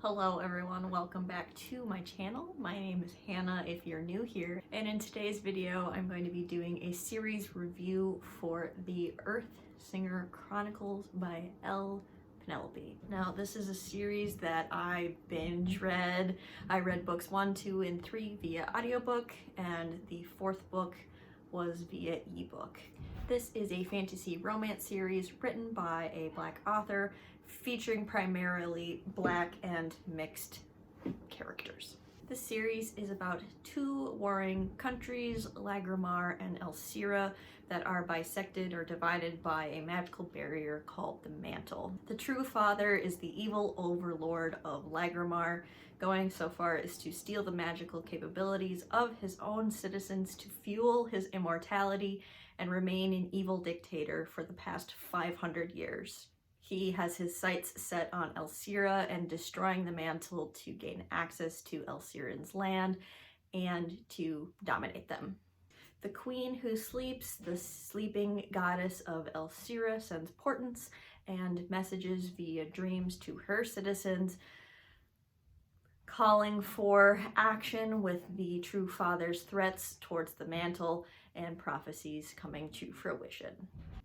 Hello everyone, welcome back to my channel. My name is Hannah if you're new here, and in today's video I'm going to be doing a series review for the Earthsinger Chronicles by Penelope. Now this is a series that I binge read. I read books 1, 2, and 3 via audiobook, and the 4th book was via ebook. This is a fantasy romance series written by a Black author featuring primarily Black and mixed characters. This series is about two warring countries, Lagrimar and Elsira, that are bisected or divided by a magical barrier called the Mantle. The true father is the evil overlord of Lagrimar, going so far as to steal the magical capabilities of his own citizens to fuel his immortality and remain an evil dictator for the past 500 years. He has his sights set on Elsira and destroying the Mantle to gain access to Elsirans' land and to dominate them. The queen who sleeps, the sleeping goddess of Elsira, sends portents and messages via dreams to her citizens, calling for action with the true father's threats towards the Mantle and prophecies coming to fruition.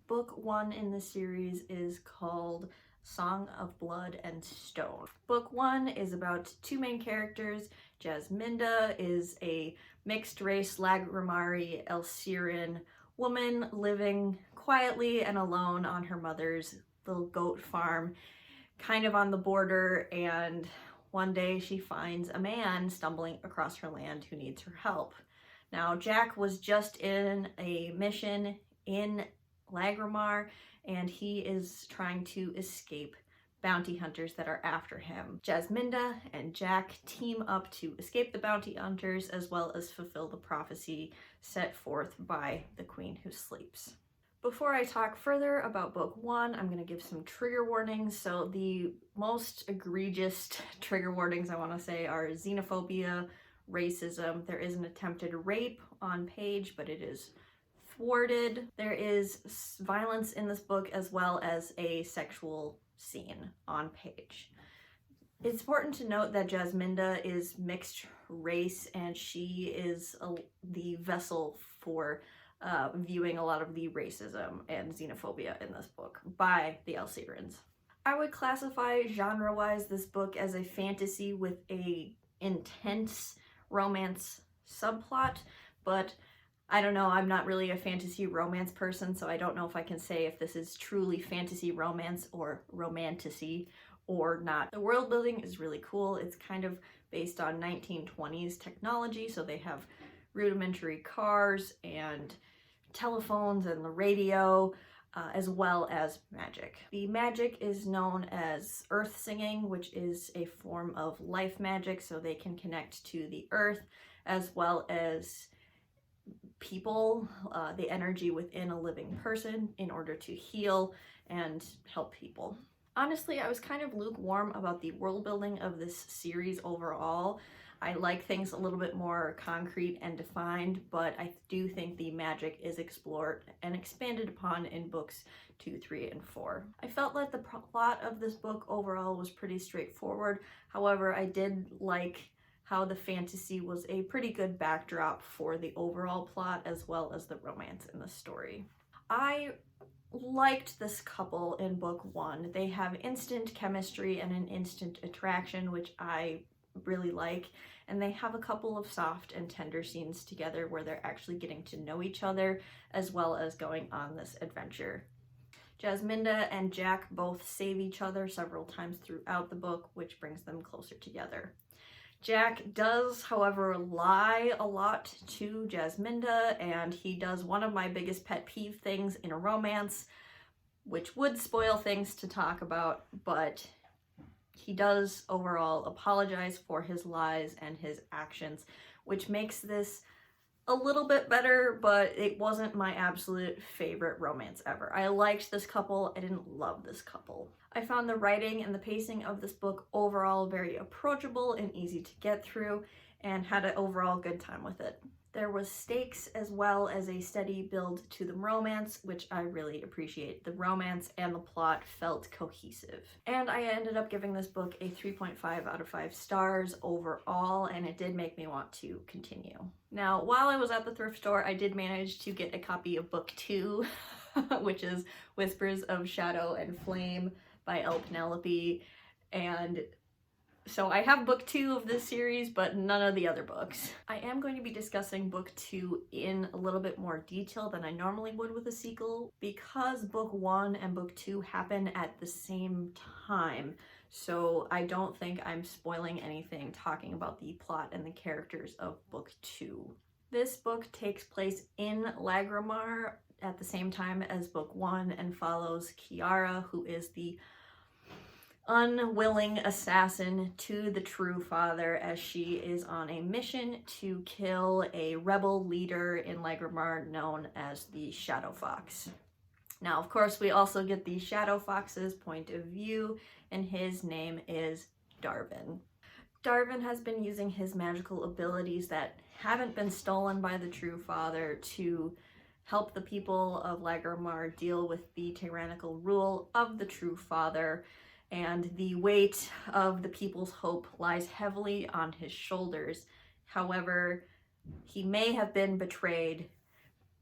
Book 1 in the series is called Song of Blood and Stone. Book 1 is about two main characters. Jasminda is a mixed race Lagrimari Elsiran woman living quietly and alone on her mother's little goat farm, kind of on the border, and one day she finds a man stumbling across her land who needs her help. Now, Jack was just in a mission in Lagrimar, and he is trying to escape bounty hunters that are after him. Jasminda and Jack team up to escape the bounty hunters as well as fulfill the prophecy set forth by the Queen Who Sleeps. Before I talk further about book 1, I'm going to give some trigger warnings. So the most egregious trigger warnings I want to say are xenophobia, racism. There is an attempted rape on page, but it is thwarted. There is violence in this book as well as a sexual scene on page. It's important to note that Jasminda is mixed race, and she is the vessel for viewing a lot of the racism and xenophobia in this book by the Elsirans. I would classify genre-wise this book as a fantasy with a intense romance subplot, but I don't know, I'm not really a fantasy romance person, so I don't know if I can say if this is truly fantasy romance or romantasy or not. The world building is really cool. It's kind of based on 1920s technology, so they have rudimentary cars and telephones and the radio, as well as magic. The magic is known as Earthsinging, which is a form of life magic, so they can connect to the earth as well as people, the energy within a living person, in order to heal and help people. Honestly, I was kind of lukewarm about the world building of this series overall. I like things a little bit more concrete and defined, but I do think the magic is explored and expanded upon in books 2, 3, and 4. I felt like the plot of this book overall was pretty straightforward. However, I did like how the fantasy was a pretty good backdrop for the overall plot as well as the romance in the story. I liked this couple in book 1. They have instant chemistry and an instant attraction, which I really like, and they have a couple of soft and tender scenes together where they're actually getting to know each other as well as going on this adventure. Jasminda and Jack both save each other several times throughout the book, which brings them closer together. Jack does, however, lie a lot to Jasminda, and he does one of my biggest pet peeve things in a romance, which would spoil things to talk about, but he does overall apologize for his lies and his actions, which makes this a little bit better, but it wasn't my absolute favorite romance ever. I liked this couple, I didn't love this couple. I found the writing and the pacing of this book overall very approachable and easy to get through, and had an overall good time with it. There was stakes as well as a steady build to the romance, which I really appreciate. The romance and the plot felt cohesive. And I ended up giving this book a 3.5 out of 5 stars overall, and it did make me want to continue. Now, while I was at the thrift store, I did manage to get a copy of book 2, which is Whispers of Shadow and Flame by Penelope, and so I have book 2 of this series, but none of the other books. I am going to be discussing book 2 in a little bit more detail than I normally would with a sequel, because book 1 and book 2 happen at the same time. So I don't think I'm spoiling anything talking about the plot and the characters of book 2. This book takes place in Lagrimar at the same time as book 1 and follows Kiara, who is the unwilling assassin to the true father, as she is on a mission to kill a rebel leader in Lagrimar known as the Shadow Fox. Now, of course, we also get the Shadow Fox's point of view, and his name is Darvin. Darvin has been using his magical abilities that haven't been stolen by the true father to help the people of Lagrimar deal with the tyrannical rule of the true father, and the weight of the people's hope lies heavily on his shoulders. However, he may have been betrayed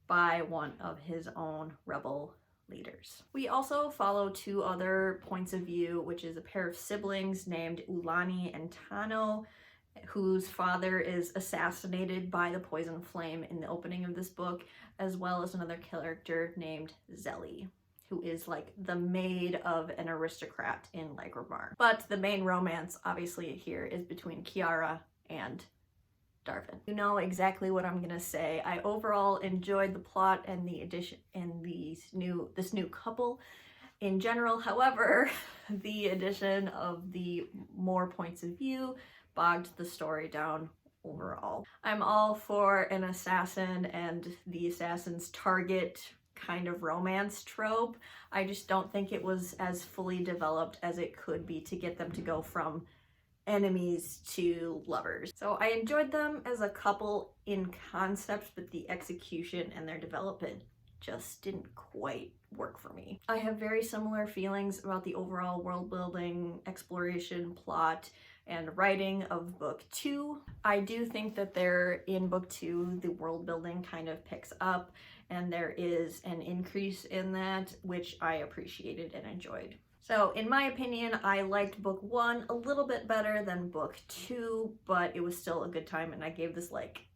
by one of his own rebel leaders. We also follow 2 other points of view, which is a pair of siblings named Ulani and Tano, whose father is assassinated by the poison flame in the opening of this book, as well as another character named Zelly, who is like the maid of an aristocrat in Lagrimar. But the main romance, obviously, here is between Kiara and Darvin. You know exactly what I'm gonna say. I overall enjoyed the plot and the addition and this new couple in general. However, the addition of the more points of view bogged the story down overall. I'm all for an assassin and the assassin's target kind of romance trope. I just don't think it was as fully developed as it could be to get them to go from enemies to lovers. So I enjoyed them as a couple in concept, but the execution and their development just didn't quite work for me. I have very similar feelings about the overall world building, exploration, plot, and writing of book 2. I do think that in book 2, the world building kind of picks up, and there is an increase in that, which I appreciated and enjoyed. So in my opinion, I liked book 1 a little bit better than book 2, but it was still a good time, and I gave this like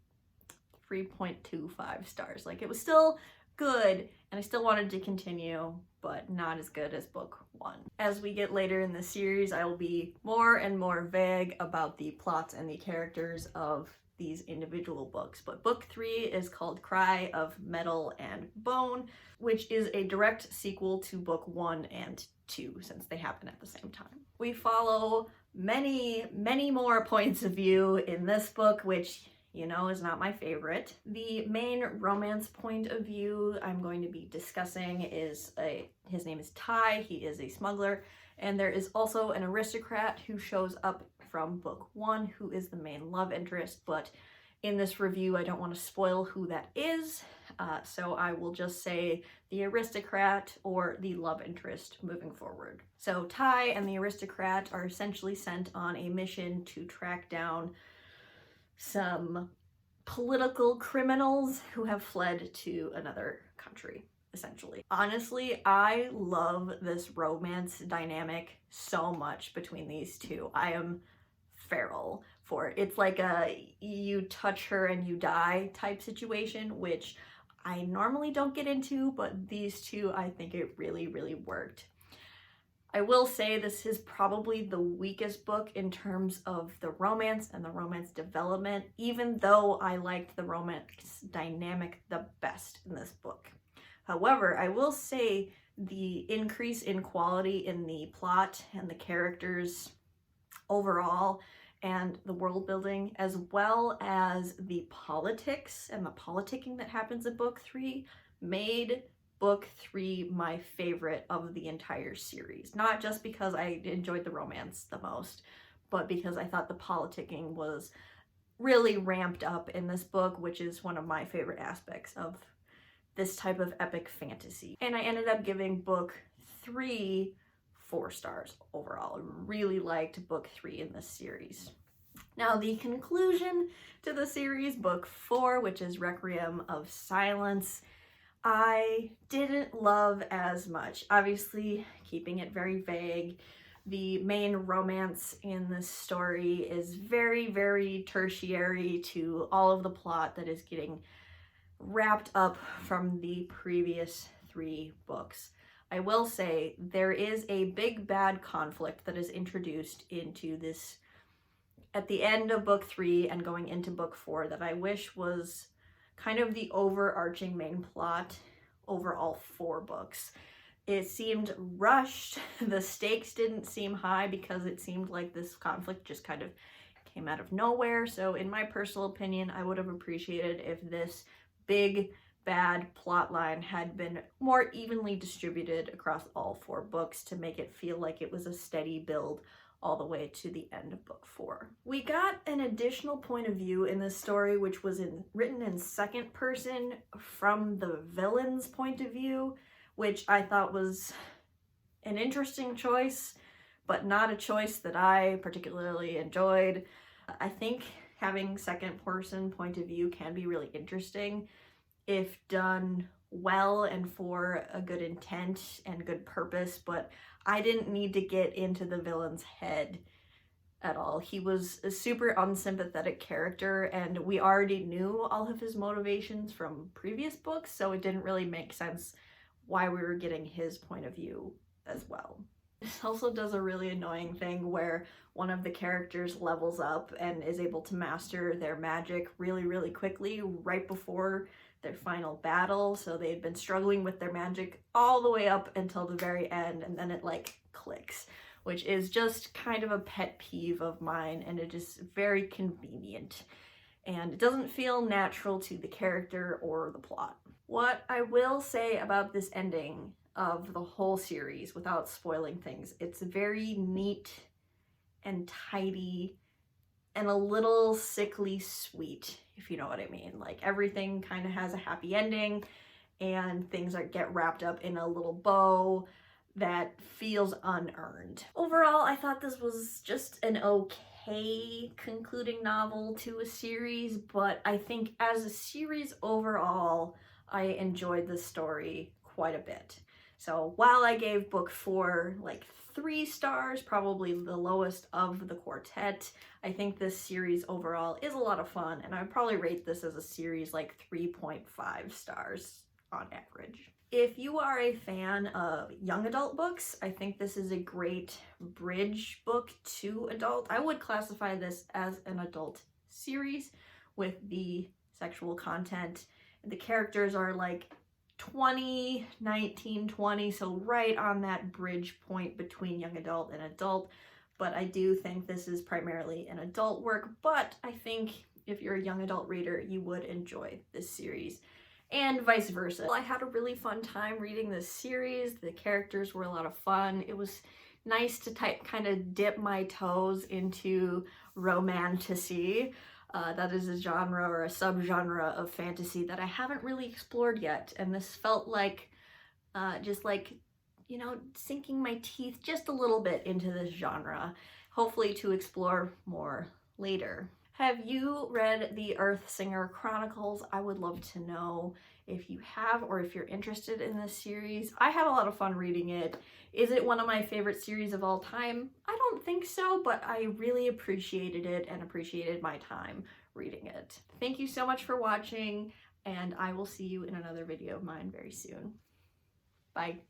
3.25 stars. Like, it was still good, and I still wanted to continue, but not as good as book 1. As we get later in the series, I will be more and more vague about the plots and the characters of these individual books. But book 3 is called Cry of Metal and Bone, which is a direct sequel to book 1 and 2, since they happen at the same time. We follow many, many more points of view in this book, which, you know, is not my favorite. The main romance point of view I'm going to be discussing is his name is Ty. He is a smuggler, and there is also an aristocrat who shows up from book 1 who is the main love interest, but in this review I don't want to spoil who that is, so I will just say the aristocrat or the love interest moving forward. So Ty and the aristocrat are essentially sent on a mission to track down some political criminals who have fled to another country, essentially. Honestly, I love this romance dynamic so much between these two. I am feral for it. It's like a you touch her and you die type situation, which I normally don't get into, but these two, I think it really, really worked. I will say this is probably the weakest book in terms of the romance and the romance development, even though I liked the romance dynamic the best in this book. However, I will say the increase in quality in the plot and the characters overall, and the world building, as well as the politics and the politicking that happens in book 3, made book 3 my favorite of the entire series. Not just because I enjoyed the romance the most, but because I thought the politicking was really ramped up in this book, which is one of my favorite aspects of this type of epic fantasy. And I ended up giving book 3 4 stars overall. I really liked book 3 in this series. Now, the conclusion to the series, book 4, which is Requiem of Silence, I didn't love as much. Obviously, keeping it very vague. The main romance in this story is very, very tertiary to all of the plot that is getting wrapped up from the previous 3 books. I will say there is a big bad conflict that is introduced into this at the end of book 3 and going into book 4 that I wish was kind of the overarching main plot over all 4 books. It seemed rushed. The stakes didn't seem high because it seemed like this conflict just kind of came out of nowhere. So in my personal opinion, I would have appreciated if this big bad plot line had been more evenly distributed across all 4 books to make it feel like it was a steady build all the way to the end of book 4. We got an additional point of view in this story, which was written in second person from the villain's point of view, which I thought was an interesting choice, but not a choice that I particularly enjoyed. I think having second person point of view can be really interesting if done well and for a good intent and good purpose, but I didn't need to get into the villain's head at all. He was a super unsympathetic character, and we already knew all of his motivations from previous books, so it didn't really make sense why we were getting his point of view as well. This also does a really annoying thing where one of the characters levels up and is able to master their magic really, really quickly right before their final battle. So they had been struggling with their magic all the way up until the very end, and then it like clicks, which is just kind of a pet peeve of mine, and it is very convenient. And it doesn't feel natural to the character or the plot. What I will say about this ending of the whole series, without spoiling things, it's very neat and tidy and a little sickly sweet, if you know what I mean. Like, everything kind of has a happy ending and things get wrapped up in a little bow that feels unearned. Overall, I thought this was just an okay concluding novel to a series, but I think as a series overall, I enjoyed the story quite a bit. So while I gave book 4 like 3 stars, probably the lowest of the quartet, I think this series overall is a lot of fun, and I'd probably rate this as a series like 3.5 stars on average. If you are a fan of young adult books, I think this is a great bridge book to adult. I would classify this as an adult series with the sexual content. The characters are like 20, 19, 20, so right on that bridge point between young adult and adult. But I do think this is primarily an adult work, but I think if you're a young adult reader, you would enjoy this series, and vice versa. I had a really fun time reading this series. The characters were a lot of fun. It was nice to kind of dip my toes into romantasy. That is a genre or a subgenre of fantasy that I haven't really explored yet, and this felt like just like, you know, sinking my teeth just a little bit into this genre, hopefully to explore more later. Have you read the Earthsinger Chronicles? I would love to know if you have, or if you're interested in this series. I had a lot of fun reading it. Is it one of my favorite series of all time? I don't think so, but I really appreciated it and appreciated my time reading it. Thank you so much for watching, and I will see you in another video of mine very soon. Bye.